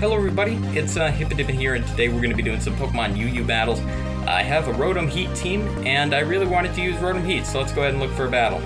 Hello everybody, it's Hippodippin here, and today we're going to be doing some Pokemon UU battles. I have a Rotom-Heat team, and I really wanted to use Rotom-Heat, so let's go ahead and look for a battle.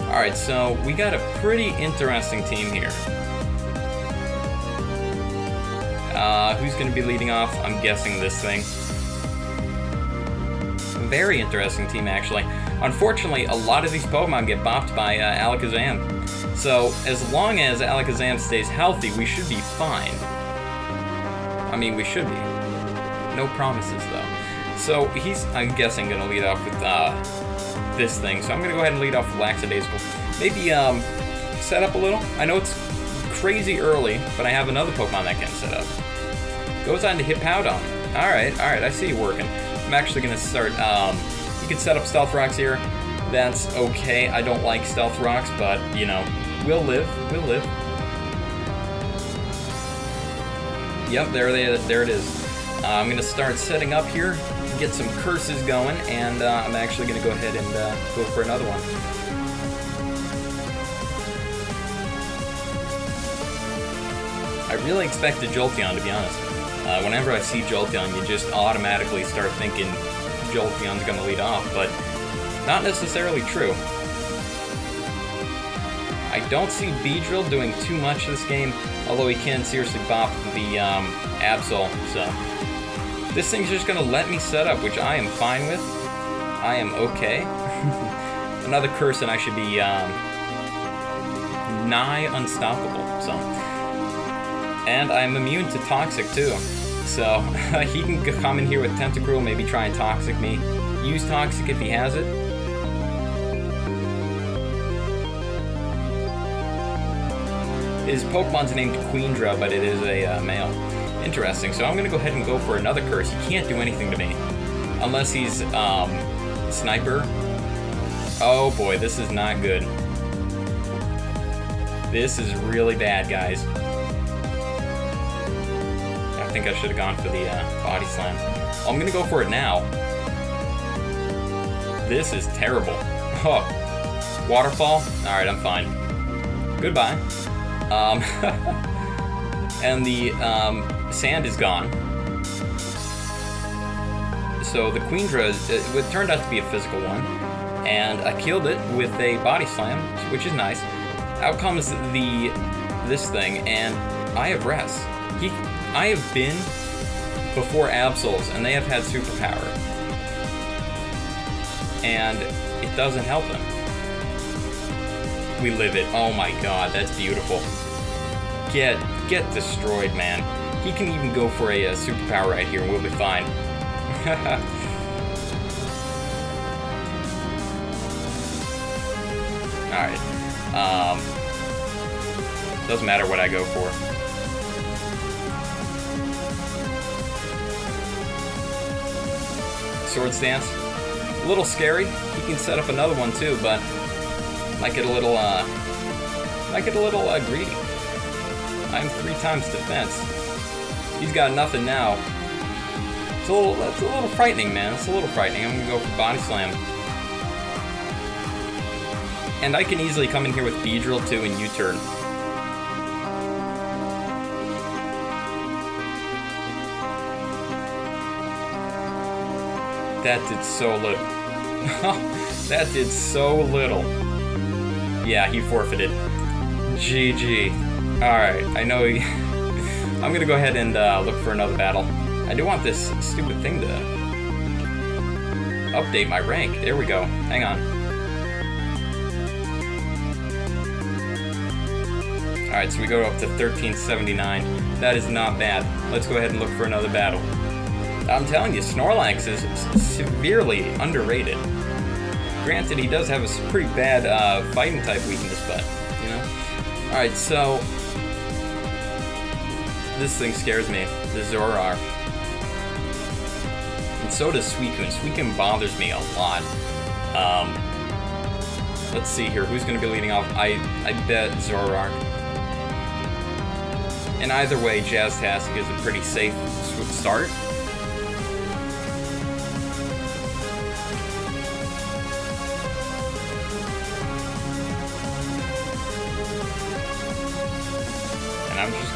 Alright, so we got a pretty interesting team here. Who's going to be leading off? I'm guessing this thing. Very interesting team, actually. Unfortunately, a lot of these Pokemon get bopped by Alakazam. So, as long as Alakazam stays healthy, we should be fine. I mean, we should be. No promises, though. So, he's, I'm guessing, going to lead off with this thing. So, I'm going to go ahead and lead off with Lackadaisical. Maybe set up a little. I know it's crazy early, but I have another Pokemon that can set up. Goes on to Hippowdon. Alright, I see you working. I'm actually going to start, you can set up Stealth Rocks here. That's okay. I don't like Stealth Rocks, but, you know, we'll live. Yep, there it is. I'm going to start setting up here, get some curses going, and I'm actually going to go ahead and go for another one. I really expected Jolteon, to be honest. Whenever I see Jolteon, you just automatically start thinking Jolteon's going to lead off, but not necessarily true. I don't see Beedrill doing too much this game, although he can seriously bop the Absol, so this thing's just going to let me set up, which I am fine with. I am okay. Another curse and I should be nigh unstoppable, so. And I'm immune to Toxic too. So, he can come in here with Tentacruel, maybe try and Toxic me. Use Toxic if he has it. His Pokemon's named Queendra, but it is a male. Interesting, so I'm going to go ahead and go for another curse. He can't do anything to me. Unless he's, Sniper. Oh boy, this is not good. This is really bad, guys. I think I should have gone for the Body Slam. Oh, I'm gonna go for it now. This is terrible. Oh, Waterfall? Alright, I'm fine. Goodbye. And the sand is gone. So the Queendra, it turned out to be a physical one. And I killed it with a Body Slam, which is nice. Out comes this thing, and I have Rest. I have been before Absols, and they have had superpower. And it doesn't help them. We live it. Oh my god, that's beautiful. Get destroyed, man. He can even go for a superpower right here, and we'll be fine. Alright. Doesn't matter what I go for. Swords Dance. A little scary. He can set up another one too, but might get a little greedy. I'm 3 times defense. He's got nothing now. That's a little frightening, man. It's a little frightening. I'm gonna go for Body Slam. And I can easily come in here with Beedrill too and U-turn. That did so little. That did so little. Yeah, he forfeited. GG. Alright, I know he... I'm gonna go ahead and look for another battle. I do want this stupid thing to update my rank. There we go. Hang on. Alright, so we go up to 1379. That is not bad. Let's go ahead and look for another battle. I'm telling you, Snorlax is severely underrated. Granted, he does have a pretty bad fighting type weakness, but, you know. Alright, so this thing scares me, the Zoroark. And so does Suicune. Suicune bothers me a lot. Let's see here, who's going to be leading off? I bet Zoroark. And either way, Jazztastic is a pretty safe start.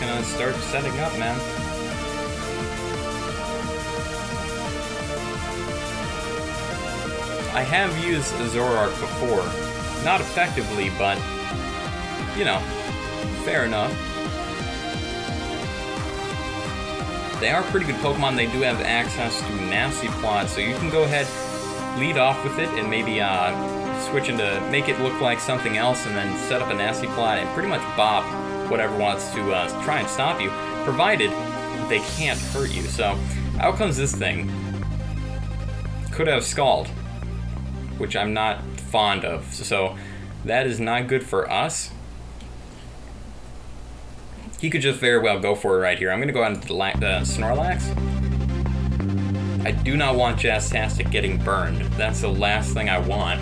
just gonna start setting up, man. I have used Zoroark before. Not effectively, but, you know, fair enough. They are pretty good Pokemon. They do have access to Nasty Plot, so you can go ahead, lead off with it, and maybe switch into, make it look like something else, and then set up a Nasty Plot and pretty much bop whatever wants to try and stop you, provided they can't hurt you. So, out comes this thing. Could have Scald, which I'm not fond of, so that is not good for us. He could just very well go for it right here. I'm going to go on Snorlax. I do not want Jastastic getting burned. That's the last thing I want.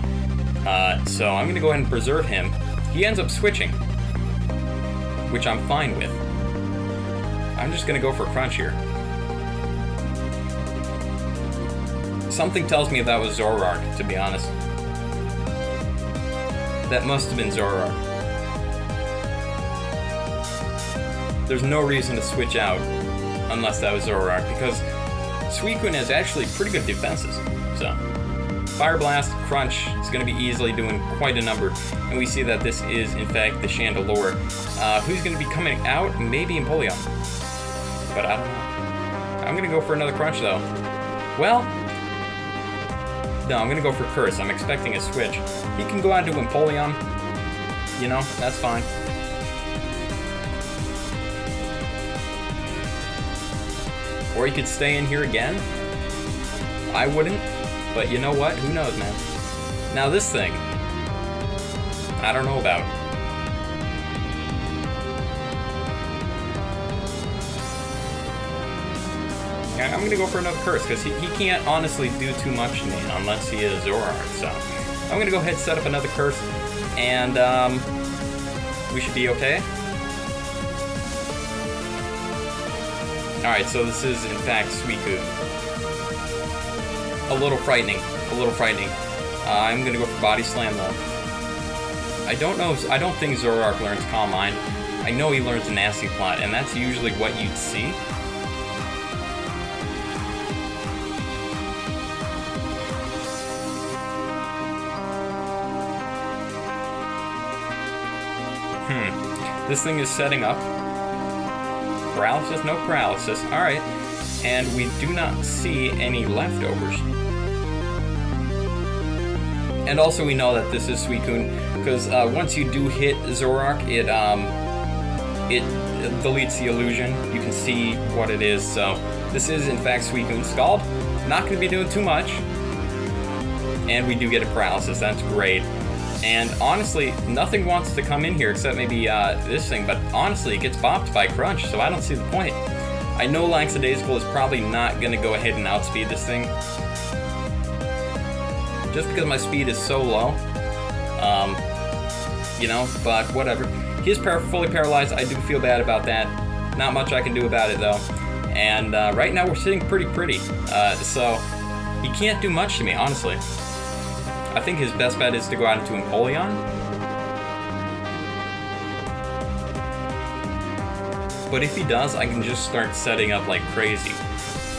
So I'm going to go ahead and preserve him. He ends up switching, which I'm fine with. I'm just going to go for Crunch here. Something tells me that was Zoroark, to be honest. That must have been Zoroark. There's no reason to switch out unless that was Zoroark, because Suicune has actually pretty good defenses. So, Fire Blast, Crunch is going to be easily doing quite a number, and we see that this is, in fact, the Chandelure. Who's going to be coming out? Maybe Empoleon. But I don't know. I'm going to go for another Crunch, though. Well, no, I'm going to go for Curse. I'm expecting a switch. He can go out to Empoleon. You know, that's fine. Or he could stay in here again. I wouldn't, but you know what? Who knows, man? Now this thing, I don't know about. I'm gonna go for another Curse, because he can't honestly do too much to me unless he is Zoroark. So I'm gonna go ahead and set up another Curse, and we should be okay. Alright, so this is in fact Suicune. A little frightening. I'm gonna go for Body Slam though. I don't think Zoroark learns Calm Mind. I know he learns Nasty Plot, and that's usually what you'd see. This thing is setting up. Paralysis? No paralysis. Alright. And we do not see any leftovers. And also we know that this is Suicune, because once you do hit Zoroark, it deletes the illusion. You can see what it is. So this is in fact Suicune. Scald. Not going to be doing too much. And we do get a paralysis. That's great. And honestly, nothing wants to come in here except maybe this thing, but honestly, it gets bopped by Crunch, so I don't see the point. I know Lackadaisical is probably not going to go ahead and outspeed this thing, just because my speed is so low. You know, but whatever. He is fully paralyzed. I do feel bad about that. Not much I can do about it, though. And right now, we're sitting pretty. So he can't do much to me, honestly. I think his best bet is to go out into Empoleon. But if he does, I can just start setting up like crazy.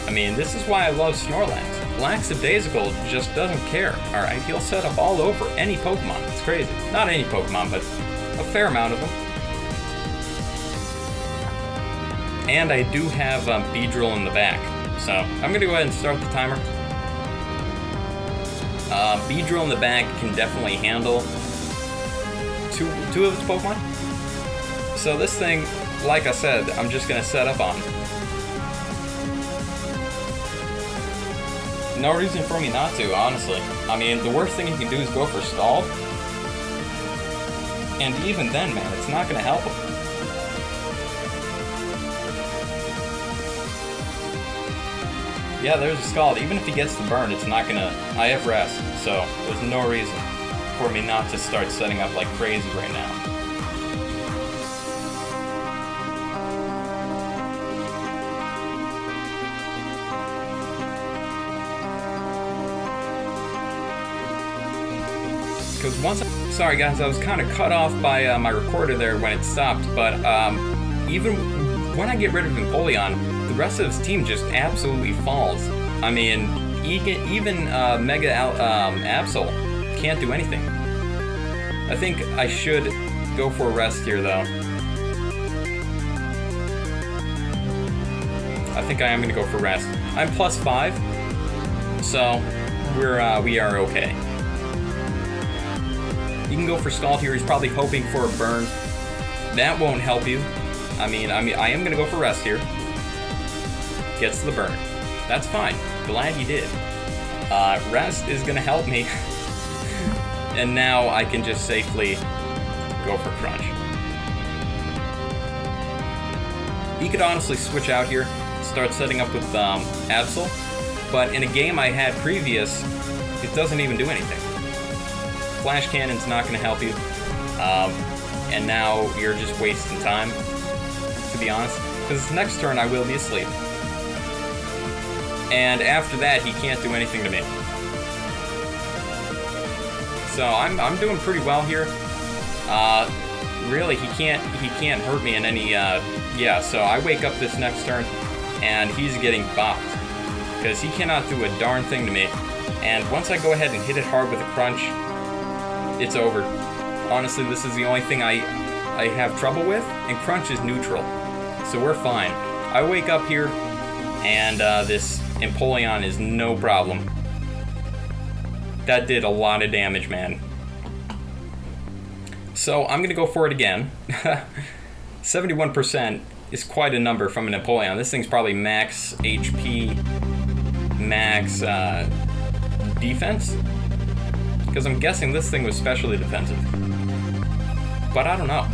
I mean, this is why I love Snorlax. Lackadaisical just doesn't care, alright? He'll set up all over any Pokemon. It's crazy. Not any Pokemon, but a fair amount of them. And I do have Beedrill in the back. So, I'm going to go ahead and start the timer. Beedrill in the back can definitely handle two of its Pokemon. So this thing, like I said, I'm just going to set up on. No reason for me not to, honestly. I mean, the worst thing you can do is go for Scald. And even then, man, it's not going to help him. Yeah, there's a Scald. Even if he gets the burn, it's not gonna... I have rest, so there's no reason for me not to start setting up like crazy right now. Because once... Sorry guys, I was kind of cut off by my recorder there when it stopped, but even when I get rid of Empoleon, the rest of his team just absolutely falls. I mean, even Mega Absol can't do anything. I think I should go for a rest here, though. I think I am going to go for rest. I'm +5, so we are okay. You can go for Scald here. He's probably hoping for a burn. That won't help you. I am going to go for rest here. Gets the burn. That's fine. Glad you did. Rest is going to help me. And now I can just safely go for Crunch. He could honestly switch out here, start setting up with Absol, but in a game I had previous, it doesn't even do anything. Flash Cannon's not going to help you, and now you're just wasting time, to be honest, because next turn I will be asleep. And after that, he can't do anything to me. So I'm doing pretty well here. Really, he can't hurt me in any, yeah, so I wake up this next turn, and he's getting bopped, because he cannot do a darn thing to me. And once I go ahead and hit it hard with a Crunch, it's over. Honestly, this is the only thing I have trouble with, and Crunch is neutral, so we're fine. I wake up here, and this Empoleon is no problem. That did a lot of damage, man. So I'm gonna go for it again. 71% is quite a number from an Empoleon. This thing's probably max HP, max defense, because I'm guessing this thing was specially defensive. But I don't know.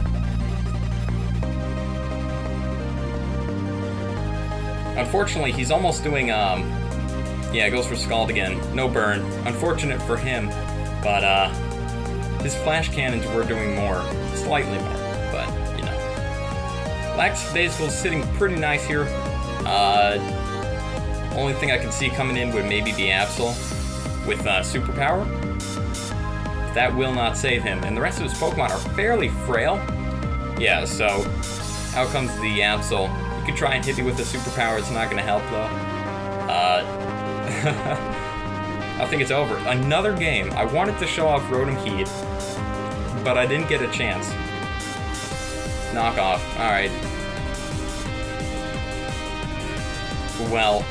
Unfortunately, he's almost doing, yeah, it goes for Scald again. No burn. Unfortunate for him, but his Flash Cannons were doing more. Slightly more, but, you know. Lackadaisical's sitting pretty nice here. Only thing I can see coming in would maybe be Absol with Superpower. That will not save him, and the rest of his Pokemon are fairly frail. Yeah, so out comes the Absol. You could try and hit me with a Superpower, it's not going to help though. I think it's over. Another game. I wanted to show off Rotom-Heat, but I didn't get a chance. Knock off. Alright. Well,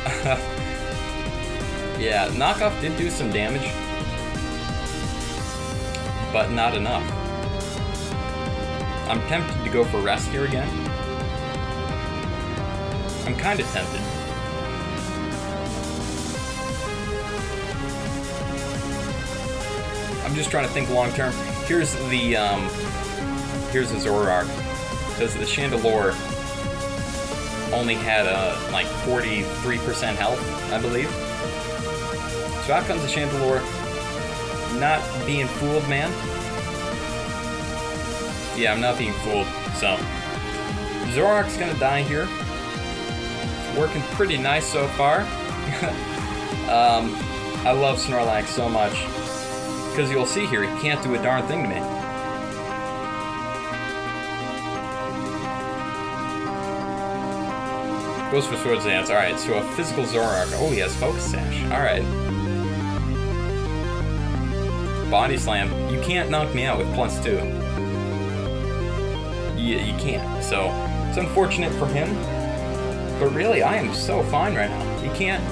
yeah, knockoff did do some damage, but not enough. I'm tempted to go for rest here again. I'm kind of tempted. I'm just trying to think long term. Here's the Zoroark, because the Chandelure only had like 43% health, I believe. So out comes the Chandelure. Not being fooled, man. Yeah, I'm not being fooled. So Zoroark's gonna die here. It's working pretty nice so far. I love Snorlax so much, because you'll see here, he can't do a darn thing to me. Goes for Swords Dance. Alright, so a physical Zoroark. Oh, he has Focus Sash. Alright. Body Slam. You can't knock me out with +2. You can't. So, it's unfortunate for him. But really, I am so fine right now. He can't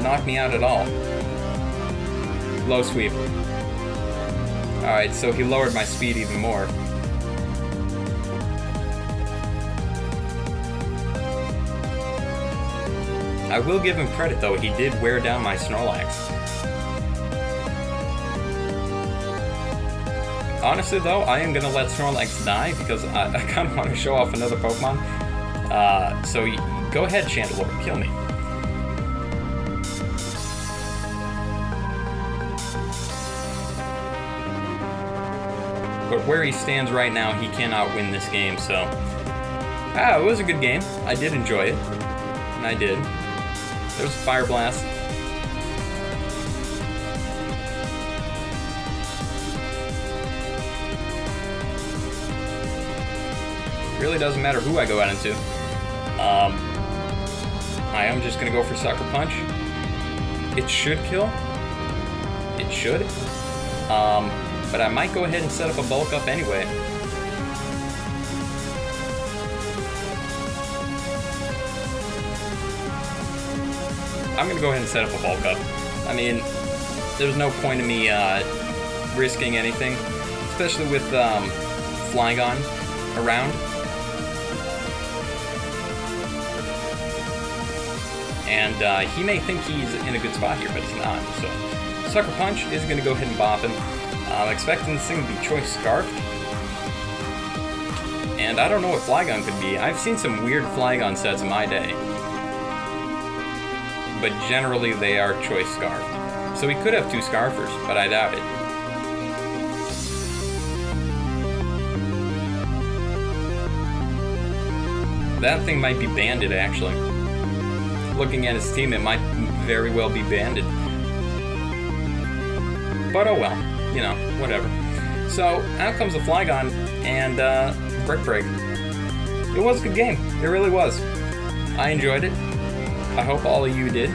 knock me out at all. Low sweep. Alright, so he lowered my speed even more. I will give him credit though, he did wear down my Snorlax. Honestly though, I am gonna let Snorlax die because I kind of want to show off another Pokemon. So go ahead, Chandelure, kill me. But where he stands right now, he cannot win this game, so... it was a good game. I did enjoy it. And I did. There was a Fire Blast. Really doesn't matter who I go out into. I am just gonna go for Sucker Punch. It should kill. It should. But I might go ahead and set up a bulk up anyway. I'm gonna go ahead and set up a bulk up. I mean, there's no point in me risking anything, especially with Flygon around. And he may think he's in a good spot here, but he's not. So Sucker Punch is going to go ahead and bop him. I'm expecting this thing to be Choice Scarfed. And I don't know what Flygon could be. I've seen some weird Flygon sets in my day. But generally they are Choice Scarfed. So we could have two Scarfers, but I doubt it. That thing might be banded, actually. Looking at his team, it might very well be banded. But oh well, you know, whatever. So out comes the Flygon and Brick Break. It was a good game. It really was. I enjoyed it. I hope all of you did.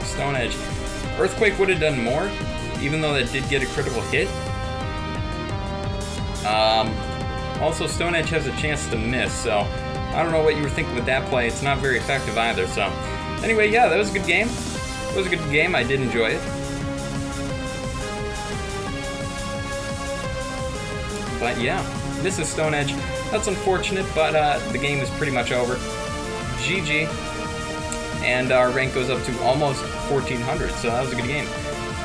Stone Edge. Earthquake would have done more, even though that did get a critical hit. Also, Stone Edge has a chance to miss, so I don't know what you were thinking with that play. It's not very effective either, so... Anyway, yeah, that was a good game. It was a good game. I did enjoy it. But yeah, this is Stone Edge. That's unfortunate, but the game is pretty much over. GG. And our rank goes up to almost 1400, so that was a good game.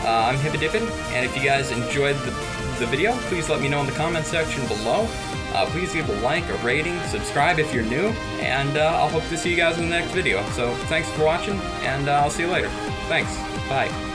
I'm Hippidippin, and if you guys enjoyed the video, please let me know in the comment section below. Please give a like, a rating, subscribe if you're new, and I'll hope to see you guys in the next video. So thanks for watching, and I'll see you later. Thanks. Bye.